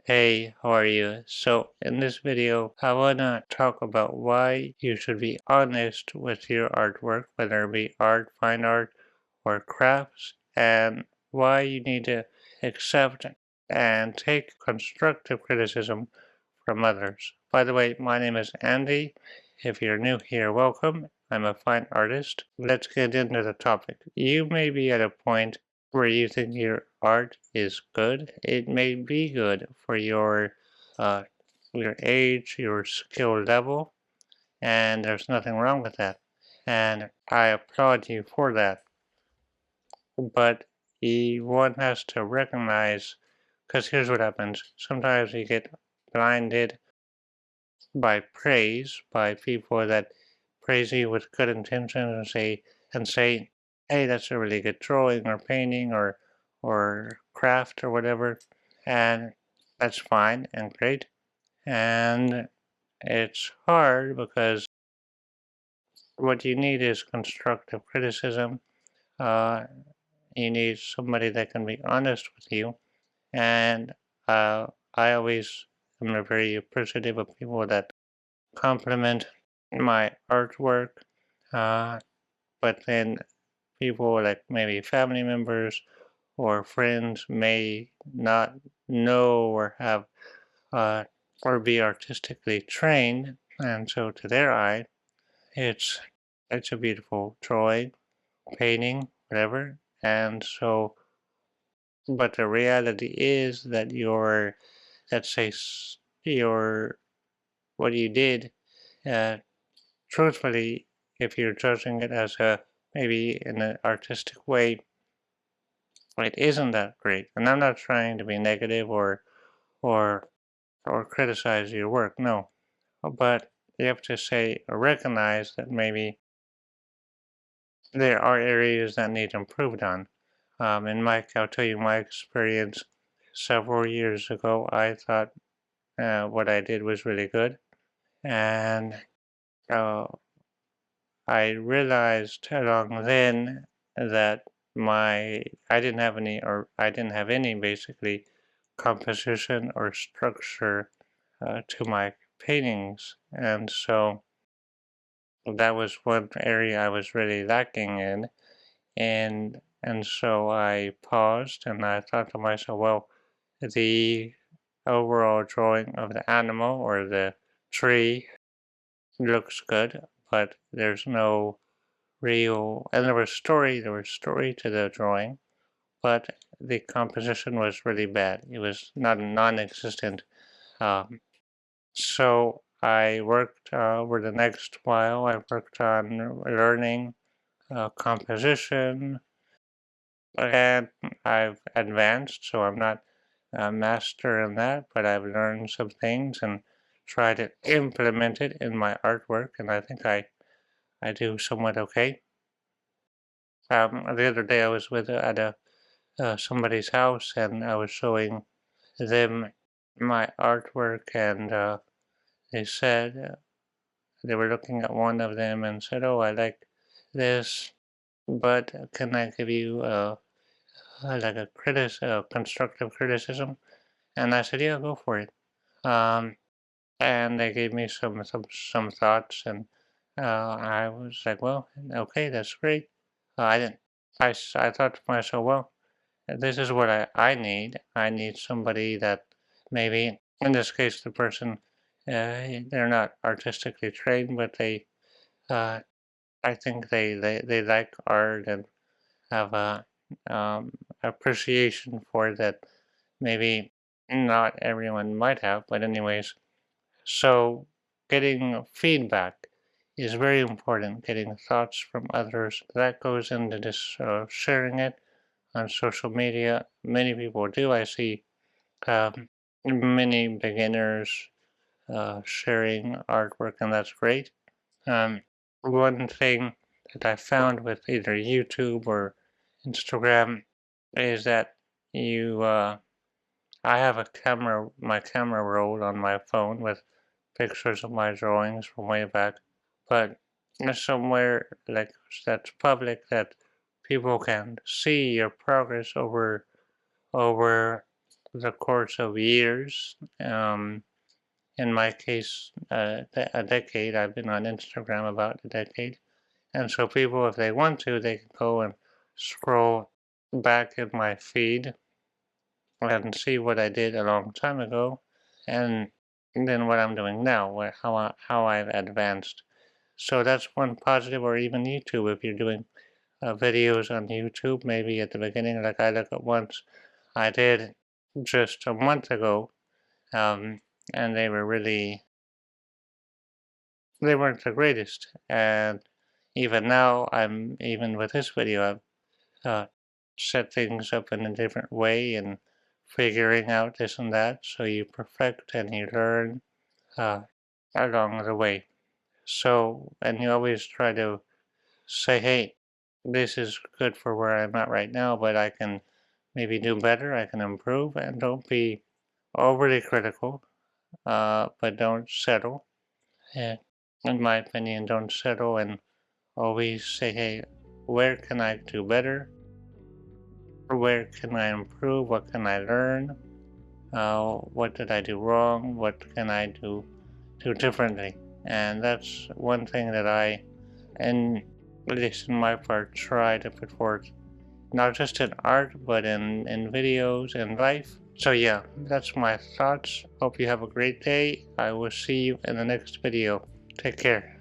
Hey, how are you? So in this video, I wanna talk about why you should be honest with your artwork, whether it be art, fine art, or crafts, and why you need to accept and take constructive criticism from others. By the way, my name is Andy. If you're new here, welcome. I'm a fine artist. Let's get into the topic. You may be at a point where you think your art is good. It may be good for uh, your age, your skill level, and there's nothing wrong with that. And I applaud you for that. But one has to recognize, because here's what happens. Sometimes you get blinded by praise, by people that praise you with good intentions and say, hey, that's a really good drawing or painting or craft or whatever, and that's fine and great. And it's hard because what you need is constructive criticism. Uh, you need somebody that can be honest with you, and uh, I always am very appreciative of people that compliment my artwork, uh, but then people like maybe family members or friends may not know or have uh, or be artistically trained, and so to their eye, it's it's a beautiful drawing, painting, whatever, and so. But the reality is that let's say, your what you did. Uh, Truthfully, if you're judging it as a maybe in an artistic way, it isn't that great. And I'm not trying to be negative or or criticize your work, no. But you have to say or recognize that maybe there are areas that need improved on. I'll tell you my experience. Several years ago, I thought what I did was really good, and uh, I realized along then that my I didn't have any basically composition or structure to my paintings, and so that was one area I was really lacking in, and so I paused and I thought to myself, well, the overall drawing of the animal or the tree looks good, but there's no real, and there was story to the drawing, but the composition was really bad. It was not non-existent. Um, so I worked over the next while. I worked on learning composition, and I've advanced. So I'm not a master in that, but I've learned some things and tried to implement it in my artwork, and I think I do somewhat okay. The other day I was at a somebody's house and I was showing them my artwork, and they said they were looking at one of them and said, "Oh, I like this, but can I give you like constructive criticism?" And I said, "Yeah, go for it." Um, and they gave me some thoughts, and I was like, "Well, okay, that's great." I didn't. I thought to myself, well, this is what I need. I need somebody that maybe, in this case, the person, they're not artistically trained, but uh, I think they like art and have a appreciation for it that maybe not everyone might have, but anyways. So getting feedback is very important. Getting thoughts from others, that goes into this sharing it on social media. Many people do. I see um, many beginners sharing artwork, and that's great. Um, One thing that I found with either YouTube or Instagram is that you, I have my camera roll on my phone with pictures of my drawings from way back, but somewhere like that's public that people can see your progress over the course of years. In my case, a decade. I've been on Instagram about a decade. And so people, if they want to, they can go and scroll back in my feed and see what I did a long time ago, and then what I'm doing now, how I've advanced. So that's one positive, or even YouTube, if you're doing videos on YouTube, maybe at the beginning, like I look at once I did just a month ago, and they weren't the greatest. And even now, even with this video, I've set things up in a different way and figuring out this and that. So you perfect and you learn along the way. So, and you always try to say, hey, this is good for where I'm at right now, but I can maybe do better, I can improve, and don't be overly critical, but don't settle. And in my opinion, don't settle, and always say, hey, where can I do better? Where can I improve? What can I learn? What did I do wrong? What can I do differently? And that's one thing that I, and at least in my part, try to put forth, not just in art, but in videos and life. So yeah, that's my thoughts. Hope you have a great day. I will see you in the next video. Take care.